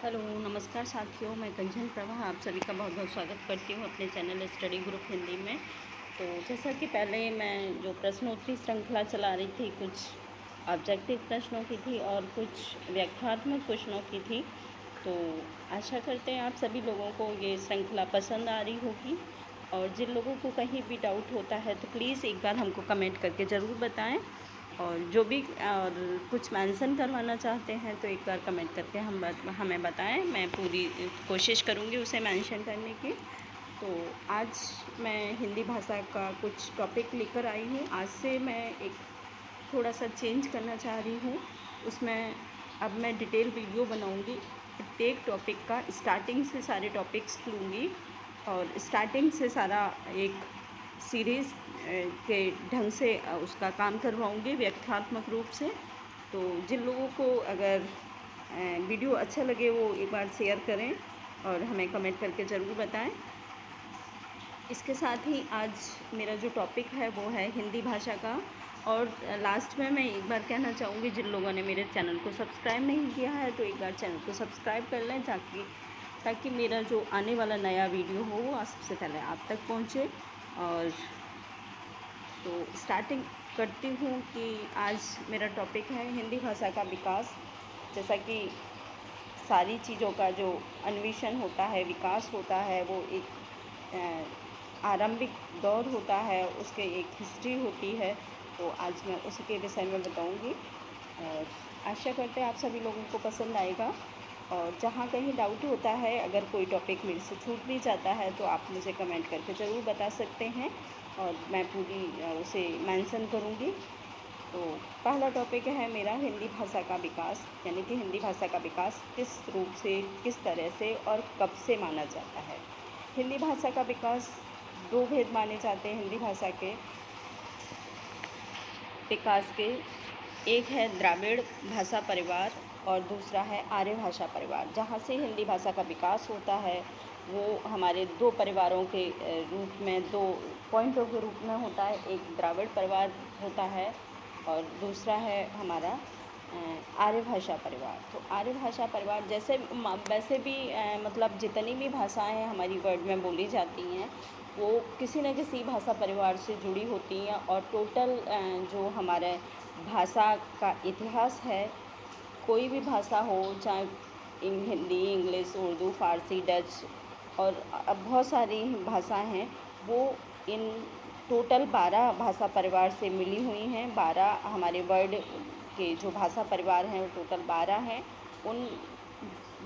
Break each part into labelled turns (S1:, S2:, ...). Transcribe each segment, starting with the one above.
S1: Hello नमस्कार साथियों, मैं कंचन प्रभा आप सभी का बहुत बहुत स्वागत करती हूँ अपने चैनल स्टडी ग्रुप हिंदी में। तो जैसा कि पहले मैं जो प्रश्नोत्तरी श्रृंखला चला रही थी, कुछ ऑब्जेक्टिव प्रश्नों की थी और कुछ व्याख्यात्मक प्रश्नों की थी। तो आशा करते हैं आप सभी लोगों को ये श्रृंखला पसंद आ रही होगी। और जिन लोगों को कहीं भी डाउट होता है तो प्लीज़ एक बार हमको कमेंट करके ज़रूर बताएं। और जो भी और कुछ मेंशन करवाना चाहते हैं तो एक बार कमेंट करके हमें बताएं। मैं पूरी कोशिश करूँगी उसे मेंशन करने की। तो आज मैं हिंदी भाषा का कुछ टॉपिक लेकर आई हूँ। आज से मैं एक थोड़ा सा चेंज करना चाह रही हूँ। उसमें अब मैं डिटेल वीडियो बनाऊँगी। प्रत्येक टॉपिक का स्टार्टिंग से सारे टॉपिक्स लूँगी और स्टार्टिंग से सारा एक सीरीज़ के ढंग से उसका काम करवाऊँगी व्याख्यात्मक रूप से। तो जिन लोगों को अगर वीडियो अच्छा लगे वो एक बार शेयर करें और हमें कमेंट करके ज़रूर बताएं। इसके साथ ही आज मेरा जो टॉपिक है वो है हिंदी भाषा का। और लास्ट में मैं एक बार कहना चाहूँगी, जिन लोगों ने मेरे चैनल को सब्सक्राइब नहीं किया है तो एक बार चैनल को सब्सक्राइब कर लें ताकि मेरा जो आने वाला नया वीडियो हो वो सबसे पहले आप तक पहुँचे। और तो स्टार्टिंग करती हूँ कि आज मेरा टॉपिक है हिंदी भाषा का विकास। जैसा कि सारी चीज़ों का जो अन्वेषण होता है, विकास होता है, वो एक आरंभिक दौर होता है, उसके एक हिस्ट्री होती है। तो आज मैं उसके विषय में बताऊंगी और आशा करते हैं आप सभी लोगों को पसंद आएगा। और जहाँ कहीं डाउट होता है, अगर कोई टॉपिक मेरे से छूट भी जाता है तो आप मुझे कमेंट करके ज़रूर बता सकते हैं और मैं पूरी उसे मेंशन करूँगी। तो पहला टॉपिक है मेरा हिंदी भाषा का विकास, यानी कि हिंदी भाषा का विकास किस रूप से, किस तरह से और कब से माना जाता है। हिंदी भाषा का विकास दो भेद माने जाते हैं हिंदी भाषा के विकास के। एक है द्राविड़ भाषा परिवार और दूसरा है आर्य भाषा परिवार। जहाँ से हिंदी भाषा का विकास होता है वो हमारे दो परिवारों के रूप में, दो पॉइंटों के रूप में होता है। एक द्राविड़ परिवार होता है और दूसरा है हमारा आर्य भाषा परिवार। तो आर्य भाषा परिवार वैसे भी मतलब जितनी भी भाषाएं हमारी वर्ल्ड में बोली जाती हैं वो किसी न किसी भाषा परिवार से जुड़ी होती हैं। और टोटल जो हमारे भाषा का इतिहास है, कोई भी भाषा हो, चाहे हिंदी, इंग्लिश, उर्दू, फ़ारसी, डच और अब बहुत सारी भाषाएं हैं, वो इन टोटल 12 भाषा परिवार से मिली हुई हैं। 12 हमारे वर्ल्ड के जो भाषा परिवार हैं वो टोटल 12 हैं। उन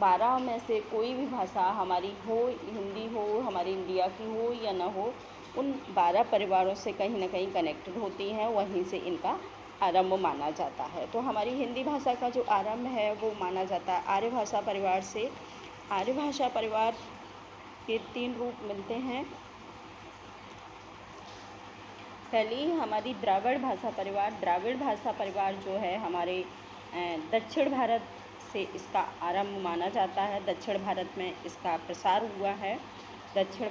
S1: 12 में से कोई भी भाषा हमारी हो, हिंदी हो, हमारी इंडिया की हो या ना हो, उन 12 परिवारों से कहीं ना कहीं कनेक्टेड होती हैं, वहीं से इनका आरंभ माना जाता है। तो हमारी हिंदी भाषा का जो आरंभ है वो माना जाता है आर्य भाषा परिवार से। आर्य भाषा परिवार के 3 रूप मिलते हैं। पहली हमारी द्राविड़ भाषा परिवार। द्राविड़ भाषा परिवार जो है हमारे दक्षिण भारत से इसका आरंभ माना जाता है। दक्षिण भारत में इसका प्रसार हुआ है। दक्षिण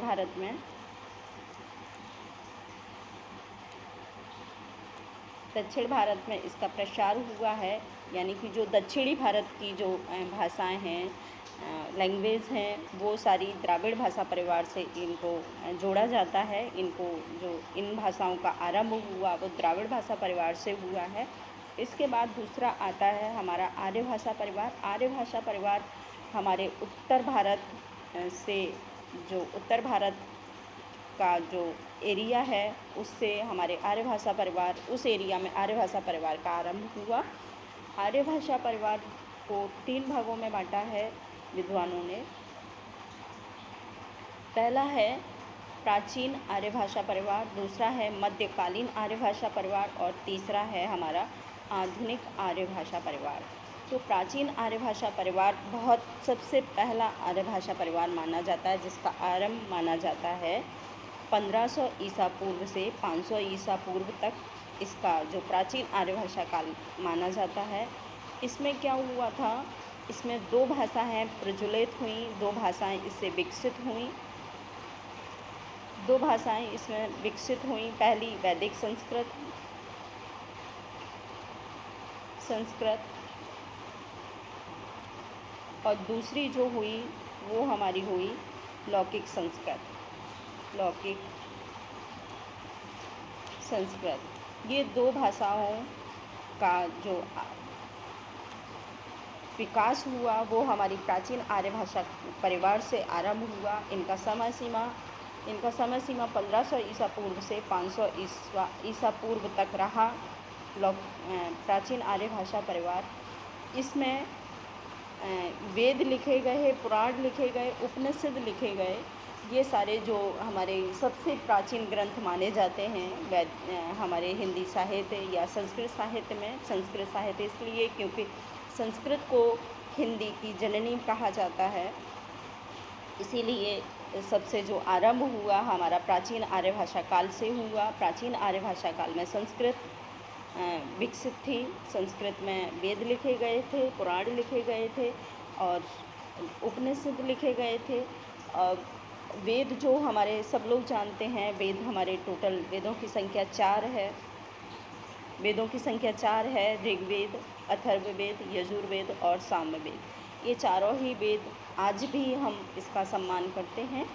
S1: भारत में इसका प्रसार हुआ है, यानी कि जो दक्षिणी भारत की जो भाषाएं हैं, लैंग्वेज हैं, वो सारी द्राविड़ भाषा परिवार से इनको जोड़ा जाता है। इनको जो इन भाषाओं का आरंभ हुआ वो द्राविड़ भाषा परिवार से हुआ है। इसके बाद दूसरा आता है हमारा आर्य भाषा परिवार। आर्य भाषा परिवार हमारे उत्तर भारत से, जो उत्तर भारत का जो एरिया है उससे हमारे आर्य भाषा परिवार, उस एरिया में आर्य भाषा परिवार का आरंभ हुआ। आर्य भाषा परिवार को 3 भागों में बांटा है विद्वानों ने। पहला है प्राचीन आर्य भाषा परिवार, दूसरा है मध्यकालीन आर्य भाषा परिवार और तीसरा है हमारा आधुनिक आर्य भाषा परिवार। तो प्राचीन आर्य भाषा परिवार बहुत सबसे पहला आर्य भाषा परिवार माना जाता है, जिसका आरंभ माना जाता है 1500 ईसा पूर्व से 500 ईसा पूर्व तक। इसका जो प्राचीन आर्य भाषा काल माना जाता है। इसमें क्या हुआ था, इसमें 2 भाषाएं प्रज्वलित हुई, 2 भाषाएं इससे विकसित हुई। 2 भाषाएं इसमें विकसित हुई। पहली वैदिक संस्कृत और दूसरी जो हुई वो हमारी हुई लौकिक संस्कृत। लौकिक संस्कृत, ये दो भाषाओं का जो विकास हुआ वो हमारी प्राचीन आर्य भाषा परिवार से आरंभ हुआ। इनका समय सीमा 1500 ईसा पूर्व से 500 ईसा पूर्व तक रहा। प्राचीन आर्य भाषा परिवार, इसमें वेद लिखे गए, पुराण लिखे गए, उपनिषद लिखे गए। ये सारे जो हमारे सबसे प्राचीन ग्रंथ माने जाते हैं हमारे हिंदी साहित्य या संस्कृत साहित्य में। संस्कृत साहित्य इसलिए क्योंकि संस्कृत को हिंदी की जननी कहा जाता है, इसीलिए सबसे जो आरंभ हुआ हमारा प्राचीन आर्य भाषा काल से हुआ। प्राचीन आर्य भाषा काल में संस्कृत विकसित थी। संस्कृत में वेद लिखे गए थे, पुराण लिखे गए थे और उपनिषद लिखे गए थे। वेद जो हमारे सब लोग जानते हैं, वेद हमारे टोटल वेदों की संख्या 4 है। वेदों की संख्या 4 है, ऋग्वेद, अथर्ववेद, यजुर्वेद और सामवेद। ये चारों ही वेद आज भी हम इसका सम्मान करते हैं।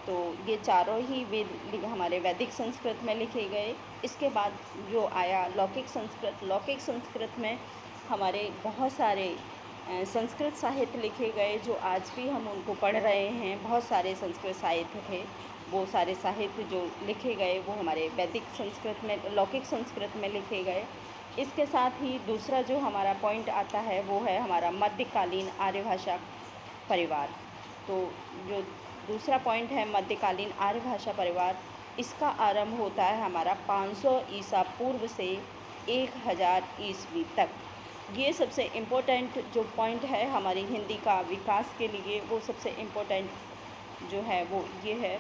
S1: तो ये चारों ही वेद हमारे वैदिक संस्कृत में लिखे गए। इसके बाद जो आया लौकिक संस्कृत। लौकिक संस्कृत में हमारे बहुत सारे संस्कृत साहित्य लिखे गए जो आज भी हम उनको पढ़ रहे हैं। बहुत सारे संस्कृत साहित्य थे, वो सारे साहित्य जो लिखे गए वो हमारे वैदिक संस्कृत में, लौकिक संस्कृत में लिखे गए। इसके साथ ही दूसरा जो हमारा पॉइंट आता है वो है हमारा मध्यकालीन आर्य भाषा परिवार। तो जो दूसरा पॉइंट है मध्यकालीन आर्य भाषा परिवार, इसका आरंभ होता है हमारा 500 ईसा पूर्व से 1000 ईस्वी तक। ये सबसे इम्पोर्टेंट जो पॉइंट है हमारी हिंदी का विकास के लिए, वो सबसे इम्पोर्टेंट जो है वो ये है।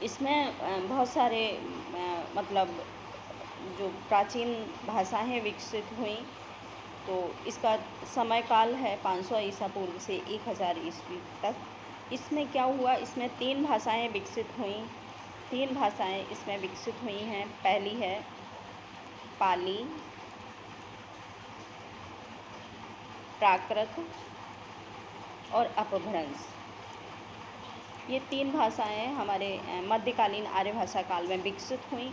S1: इसमें बहुत सारे मतलब जो प्राचीन भाषाएं विकसित हुई। तो इसका समय काल है 500 ईसा पूर्व से 1000 ईस्वी तक। इसमें क्या हुआ, इसमें 3 भाषाएं विकसित हुईं। 3 भाषाएं इसमें विकसित हुई हैं। पहली है पाली, प्राकृत और अपभ्रंश। ये 3 भाषाएं हमारे मध्यकालीन आर्य भाषा काल में विकसित हुई।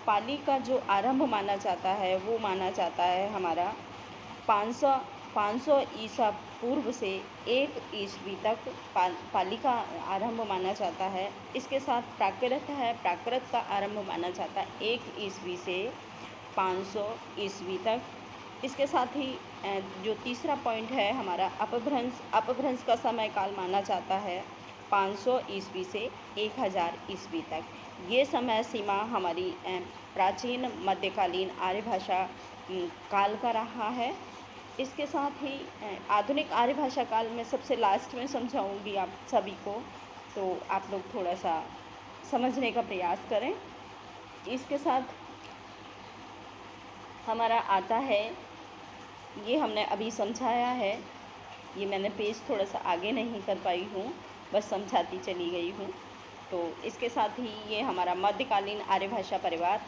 S1: पाली का जो आरंभ माना जाता है वो माना जाता है हमारा 500 ईसा पूर्व से 1 ईस्वी तक पाली का आरंभ माना जाता है। इसके साथ प्राकृत है, प्राकृत का आरंभ माना जाता है 1 ईस्वी से 500 ईस्वी तक। इसके साथ ही जो तीसरा पॉइंट है हमारा अपभ्रंश। अपभ्रंश का समय काल माना जाता है 500 ईस्वी से 1000 ईस्वी तक। ये समय सीमा हमारी प्राचीन मध्यकालीन आर्य भाषा काल का रहा है। इसके साथ ही आधुनिक आर्य भाषा काल में सबसे लास्ट में समझाऊंगी आप सभी को, तो आप लोग थोड़ा सा समझने का प्रयास करें। इसके साथ हमारा आता है, ये हमने अभी समझाया है, ये मैंने पेज थोड़ा सा आगे नहीं कर पाई हूँ, बस समझाती चली गई हूँ। तो इसके साथ ही ये हमारा मध्यकालीन आर्य भाषा परिवार,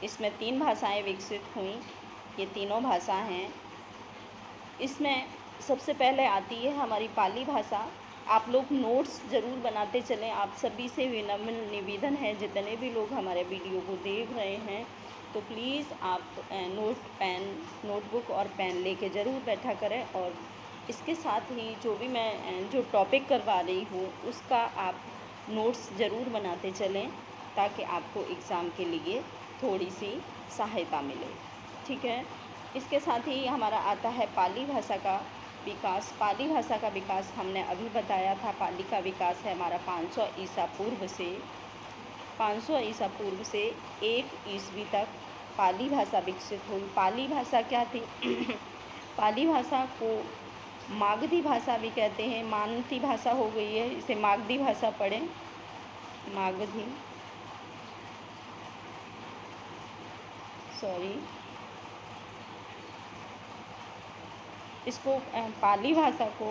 S1: इसमें 3 भाषाएं विकसित हुई। ये तीनों भाषा हैं। इसमें सबसे पहले आती है हमारी पाली भाषा। आप लोग नोट्स ज़रूर बनाते चलें। आप सभी से विनम्र निवेदन है, जितने भी लोग हमारे वीडियो को देख रहे हैं, तो प्लीज़ आप नोटबुक और पेन लेके ज़रूर बैठा करें। और इसके साथ ही जो भी मैं जो टॉपिक करवा रही हूँ उसका आप नोट्स ज़रूर बनाते चलें, ताकि आपको एग्ज़ाम के लिए थोड़ी सी सहायता मिले। ठीक है। इसके साथ ही हमारा आता है पाली भाषा का विकास। पाली भाषा का विकास हमने अभी बताया था। पाली का विकास है हमारा 500 ईसा पूर्व से 1 ईस्वी तक पाली भाषा विकसित हुई। पाली भाषा क्या थी? पाली भाषा को मागधी भाषा भी कहते हैं। मानती भाषा हो गई है, इसे मागधी भाषा पढ़ें। मागधी, इसको पाली भाषा को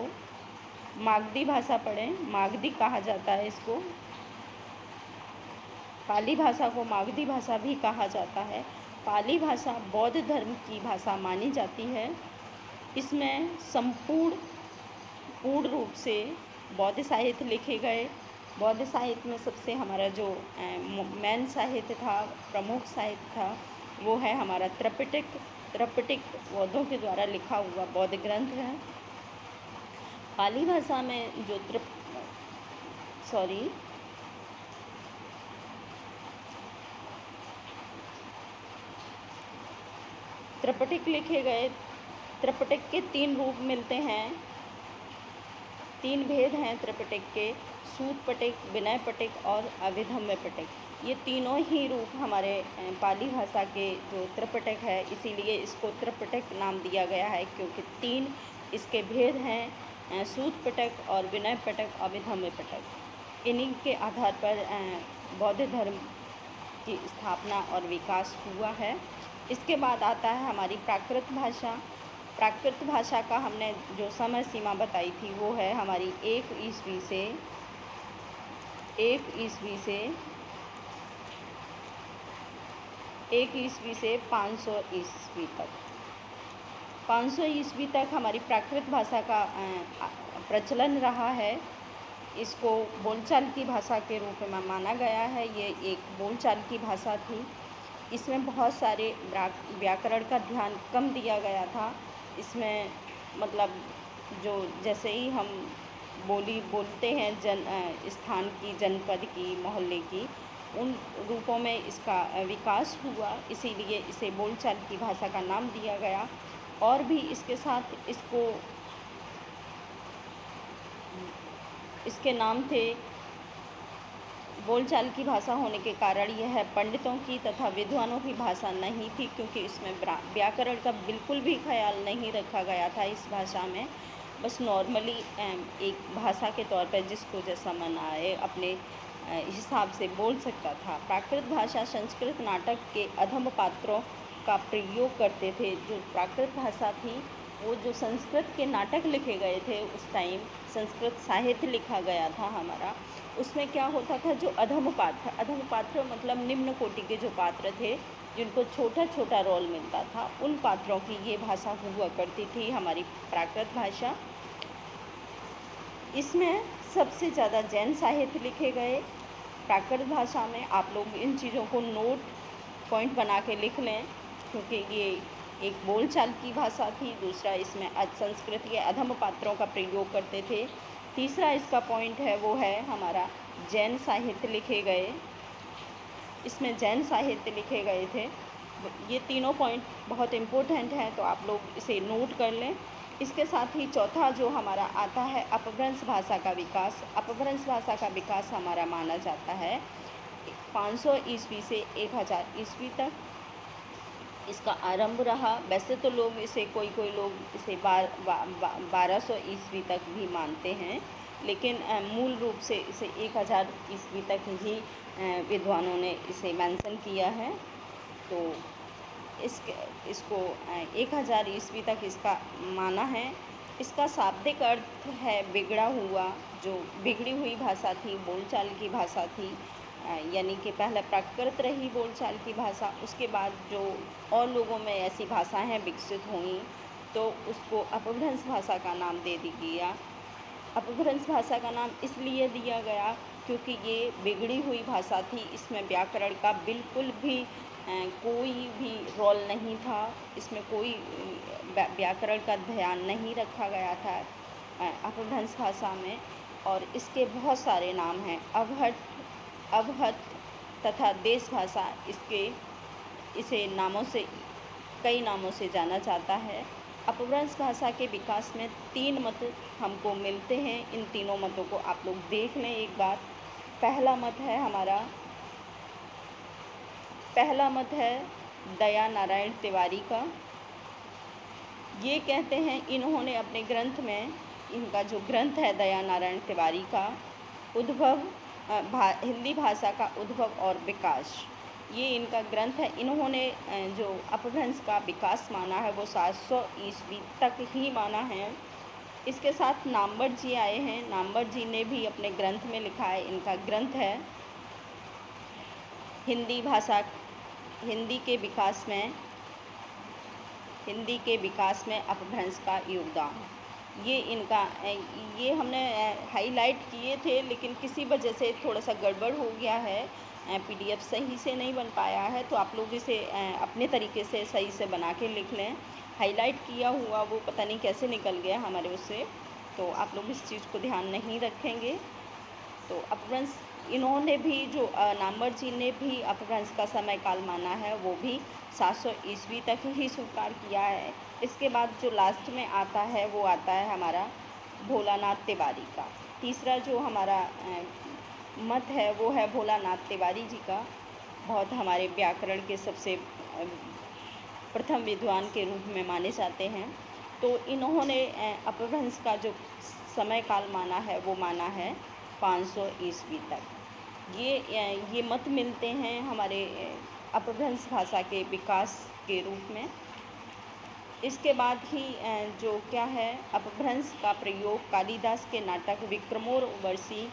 S1: मागधी भाषा पढ़ें। मागधी कहा जाता है इसको। पाली भाषा को मागधी भाषा भी कहा जाता है। पाली भाषा बौद्ध धर्म की भाषा मानी जाती है। इसमें पूर्ण रूप से बौद्ध साहित्य लिखे गए। बौद्ध साहित्य में सबसे हमारा जो मेन साहित्य था, प्रमुख साहित्य था, वो है हमारा त्रिपिटक। त्रिपिटक बौद्धों के द्वारा लिखा हुआ बौद्ध ग्रंथ है। पाली भाषा में जो त्रिपिटक लिखे गए। त्रिपिटक के 3 रूप मिलते हैं, 3 भेद हैं त्रिपिटक के: सूत पिटक, विनय पिटक और अभिधम्म पिटक। ये तीनों ही रूप हमारे पाली भाषा के जो त्रिपिटक है, इसीलिए इसको त्रिपिटक नाम दिया गया है, क्योंकि 3 इसके भेद हैं, सूत पिटक और विनय पिटक, अभिधम्म पिटक। इन्हीं के आधार पर बौद्ध धर्म की स्थापना और विकास हुआ है। इसके बाद आता है हमारी प्राकृत भाषा। प्राकृत भाषा का हमने जो समय सीमा बताई थी वो है हमारी 1 ईस्वी से 500 ईस्वी तक। 500 ईस्वी तक हमारी प्राकृत भाषा का प्रचलन रहा है। इसको बोलचाल की भाषा के रूप में माना गया है। ये एक बोलचाल की भाषा थी। इसमें बहुत सारे व्याकरण का ध्यान कम दिया गया था। इसमें मतलब जो जैसे ही हम बोलते हैं स्थान की, जनपद की, मोहल्ले की, उन रूपों में इसका विकास हुआ, इसीलिए इसे बोलचाल की भाषा का नाम दिया गया। और भी इसके साथ इसके नाम थे। बोलचाल की भाषा होने के कारण यह पंडितों की तथा विद्वानों की भाषा नहीं थी, क्योंकि इसमें व्याकरण का बिल्कुल भी ख्याल नहीं रखा गया था इस भाषा में। बस नॉर्मली एक भाषा के तौर पर जिसको जैसा मन आए अपने हिसाब से बोल सकता था। प्राकृत भाषा संस्कृत नाटक के अधम पात्रों का प्रयोग करते थे। जो प्राकृत भाषा थी वो जो संस्कृत के नाटक लिखे गए थे, उस टाइम संस्कृत साहित्य लिखा गया था हमारा, उसमें क्या होता था, जो अधम पात्र मतलब निम्न कोटि के जो पात्र थे, जिनको छोटा छोटा रोल मिलता था, उन पात्रों की ये भाषा हुआ करती थी हमारी प्राकृत भाषा। इसमें सबसे ज़्यादा जैन साहित्य लिखे गए प्राकृत भाषा में। आप लोग इन चीज़ों को नोट पॉइंट बना के लिख लें, क्योंकि ये एक बोलचाल की भाषा थी। दूसरा, इसमें संस्कृत के अधम पात्रों का प्रयोग करते थे। तीसरा इसका पॉइंट है वो है हमारा जैन साहित्य लिखे गए। इसमें जैन साहित्य लिखे गए थे। ये तीनों पॉइंट बहुत इम्पोर्टेंट हैं, तो आप लोग इसे नोट कर लें। इसके साथ ही चौथा जो हमारा आता है अपभ्रंश भाषा का विकास। अपभ्रंश भाषा का विकास हमारा माना जाता है 500 ईस्वी से 1000 ईस्वी तक इसका आरंभ रहा। वैसे तो लोग इसे कोई लोग इसे 1200 ईस्वी तक भी मानते हैं, लेकिन मूल रूप से इसे 1000 ईस्वी तक ही विद्वानों ने इसे मेंशन किया है। तो इसको 1000 ईस्वी तक इसका माना है। इसका शाब्दिक अर्थ है बिगड़ा हुआ, जो बिगड़ी हुई भाषा थी, बोलचाल की भाषा थी, यानी कि पहले प्राकृत रही बोलचाल की भाषा, उसके बाद जो और लोगों में ऐसी भाषाएं विकसित हुई तो उसको अपभ्रंश भाषा का नाम दे दिया। अपभ्रंश भाषा का नाम इसलिए दिया गया क्योंकि ये बिगड़ी हुई भाषा थी। इसमें व्याकरण का बिल्कुल भी कोई भी रोल नहीं था। इसमें कोई व्याकरण का ध्यान नहीं रखा गया था अपभ्रंश भाषा में। और इसके बहुत सारे नाम हैं। अवहट तथा देश भाषा इसे कई नामों से जाना जाता है। अपभ्रंश भाषा के विकास में 3 मत हमको मिलते हैं। इन तीनों मतों को आप लोग देख लें एक बार। पहला मत है दया नारायण तिवारी का। ये कहते हैं, इन्होंने अपने ग्रंथ में, इनका जो ग्रंथ है दया नारायण तिवारी का, हिंदी भाषा का उद्भव और विकास, ये इनका ग्रंथ है। इन्होंने जो अपभ्रंश का विकास माना है वो 700 ईस्वी तक ही माना है। इसके साथ नामवर जी आए हैं। नामवर जी ने भी अपने ग्रंथ में लिखा है। इनका ग्रंथ है हिंदी के विकास में हिंदी के विकास में अपभ्रंश का योगदान। ये हमने हाईलाइट किए थे, लेकिन किसी वजह से थोड़ा सा गड़बड़ हो गया है, पीडीएफ सही से नहीं बन पाया है, तो आप लोग इसे अपने तरीके से सही से बना के लिख लें। हाईलाइट किया हुआ वो पता नहीं कैसे निकल गया हमारे उससे, तो आप लोग इस चीज़ को ध्यान नहीं रखेंगे। तो अपभ्रंश इन्होंने भी जो नामवर जी ने भी अपभ्रंश का समय काल माना है, वो भी 700 ईस्वी तक ही स्वीकार किया है। इसके बाद जो लास्ट में आता है वो आता है हमारा भोलानाथ तिवारी का। तीसरा जो हमारा मत है वो है भोलानाथ तिवारी जी का। बहुत हमारे व्याकरण के सबसे प्रथम विद्वान के रूप में माने जाते हैं। तो इन्होंने अपभ्रंश का जो समय काल माना है वो माना है 500 ईस्वी तक। ये मत मिलते हैं हमारे अपभ्रंश भाषा के विकास के रूप में। इसके बाद ही जो क्या है, अपभ्रंश का प्रयोग कालिदास के नाटक विक्रमोर्वशी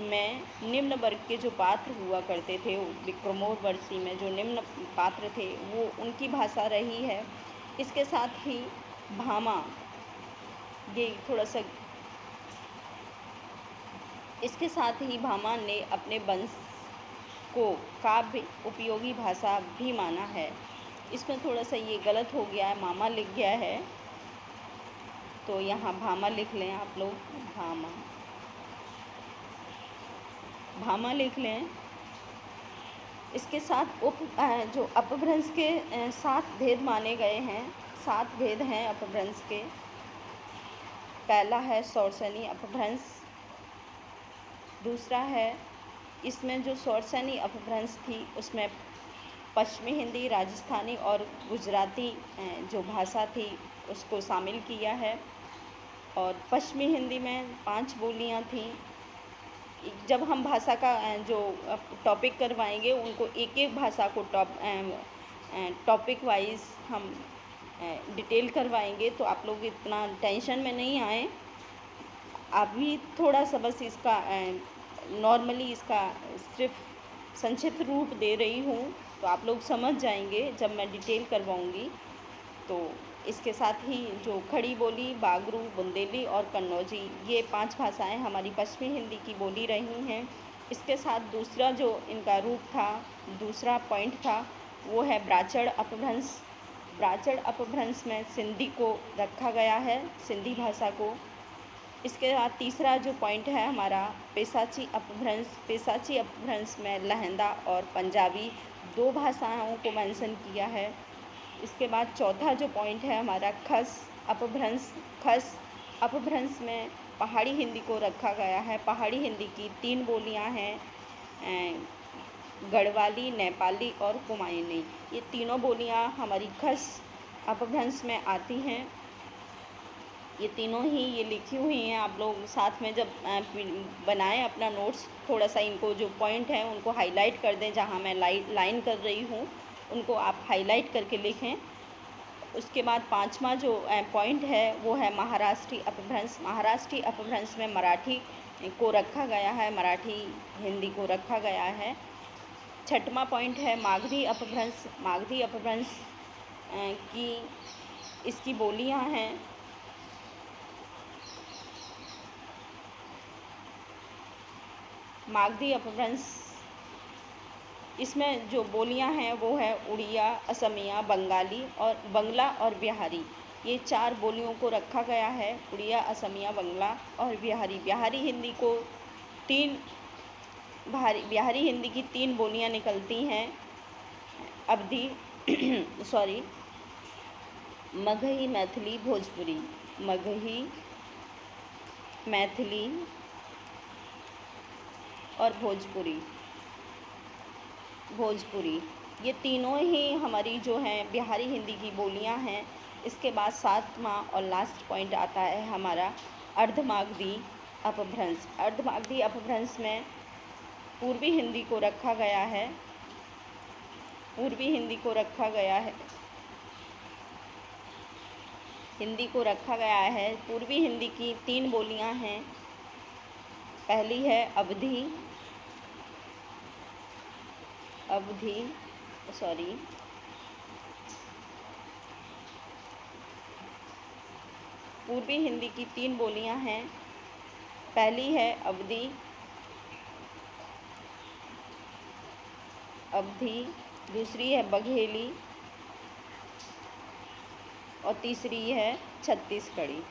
S1: में निम्न वर्ग के जो पात्र हुआ करते थे, विक्रमोर्वशी में जो निम्न पात्र थे वो उनकी भाषा रही है। इसके साथ ही भामा, ये थोड़ा सा इसके साथ ही भामा ने अपने वंश को काव्य उपयोगी भाषा भी माना है। इसमें थोड़ा सा ये गलत हो गया है, मामा लिख गया है, तो यहाँ भामा लिख लें आप लोग, भामा लिख लें। इसके साथ जो अपभ्रंश के 7 भेद माने गए हैं, 7 भेद हैं अपभ्रंश के। पहला है शौर्सनी अपभ्रंश। दूसरा है, इसमें जो शौर्सनी अपभ्रंश थी उसमें पश्चिमी हिंदी, राजस्थानी और गुजराती जो भाषा थी उसको शामिल किया है। और पश्चिमी हिंदी में 5 बोलियां थीं। जब हम भाषा का जो टॉपिक करवाएंगे उनको एक एक भाषा को टॉपिक वाइज हम डिटेल करवाएंगे, तो आप लोग इतना टेंशन में नहीं आए। अभी थोड़ा सा बस इसका नॉर्मली इसका सिर्फ संक्षिप्त रूप दे रही हूँ, तो आप लोग समझ जाएंगे जब मैं डिटेल करवाऊँगी। तो इसके साथ ही जो खड़ी बोली, बागरू, बुंदेली और कन्नौजी, ये 5 भाषाएं हमारी पश्चिमी हिंदी की बोली रही हैं। इसके साथ दूसरा जो इनका रूप था, दूसरा पॉइंट था, वो है ब्राचड़ अपभ्रंश। ब्राचड़ अपभ्रंश में सिंधी को रखा गया है, सिंधी भाषा को। इसके बाद तीसरा जो पॉइंट है हमारा पेशाची अपभ्रंश। पेशाची अपभ्रंश में लहंदा और पंजाबी 2 भाषाओं को मेंशन किया है। इसके बाद चौथा जो पॉइंट है हमारा खस अपभ्रंश। खस अपभ्रंश में पहाड़ी हिंदी को रखा गया है। पहाड़ी हिंदी की 3 बोलियां हैं, गढ़वाली, नेपाली और कुमायूनी। ये तीनों बोलियां हमारी खस अपभ्रंश में आती हैं। ये तीनों ही ये लिखी हुई हैं। आप लोग साथ में जब बनाएं अपना नोट्स, थोड़ा सा इनको जो पॉइंट हैं उनको हाईलाइट कर दें। जहाँ मैं लाइन कर रही हूँ उनको आप हाईलाइट करके लिखें। उसके बाद 5वां जो पॉइंट है वो है महाराष्ट्री अपभ्रंश। महाराष्ट्री अपभ्रंश में मराठी को रखा गया है, मराठी हिंदी को रखा गया है। 6वां पॉइंट है मागधी अपभ्रंश। मागधी अपभ्रंश की इसकी बोलियां हैं मागधी अपभ्रंश, इसमें जो बोलियां हैं वो है उड़िया, असमिया, बंगाली और बंगला और बिहारी। ये 4 बोलियों को रखा गया है, उड़िया, असमिया, बंगला और बिहारी। बिहारी हिंदी की 3 बोलियां निकलती हैं, अवधी सॉरी मगही, मैथिली, भोजपुरी। मगही, मैथिली और भोजपुरी, ये तीनों ही हमारी जो हैं बिहारी हिंदी की बोलियां हैं। इसके बाद 7वां और लास्ट पॉइंट आता है हमारा अर्धमागधी अपभ्रंश। अर्धमागधी अपभ्रंश में पूर्वी हिंदी को रखा गया है। पूर्वी हिंदी की 3 बोलियां हैं। पहली है पूर्वी हिंदी की 3 बोलियां हैं। पहली है अवधी, दूसरी है बघेली और तीसरी है छत्तीसगढ़ी।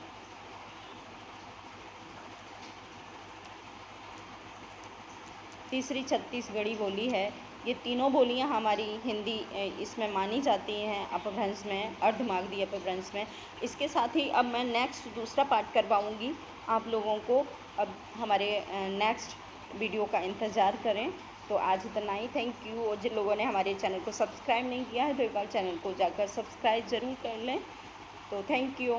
S1: तीसरी छत्तीसगढ़ी बोली है। ये तीनों बोलियां हमारी हिंदी इसमें मानी जाती हैं अपभ्रंश में, अर्धमागधी अपभ्रंश में। इसके साथ ही अब मैं नेक्स्ट दूसरा पार्ट करवाऊंगी आप लोगों को। अब हमारे नेक्स्ट वीडियो का इंतज़ार करें। तो आज इतना ही। Thank you. और जिन लोगों ने हमारे चैनल को सब्सक्राइब नहीं किया है तो एक बार चैनल को जाकर सब्सक्राइब ज़रूर कर लें। तो थैंक यू।